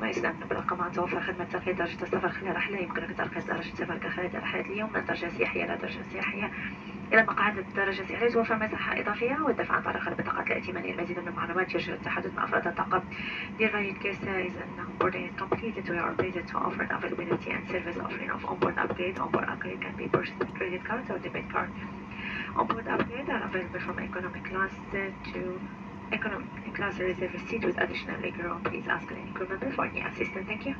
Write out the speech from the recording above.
ما يستعمل بالأرقام توفر خدمة ترقية درجة السفر خلال رحلة. يمكنك ترقية درجة سفرك خلال رحلة اليوم من درجة سياحية إلى درجة سياحية إلى مقاعد الدرجة السياحية. توفر مساحة إضافية والدفع عن طريق البطاقات الائتمانية. المزيد من المعلومات يرجى التحدث مع أفراد الطاقم. The invited guest is onboarding is completed. We are pleased to offer the availability and service offering of onboard upgrade. Onboard upgrade can be purchased with credit cards or debit card. Onboard upgrade are available from economic class to economic class reserved seat with additional legroom. Please ask any crew member for any assistance. Thank you.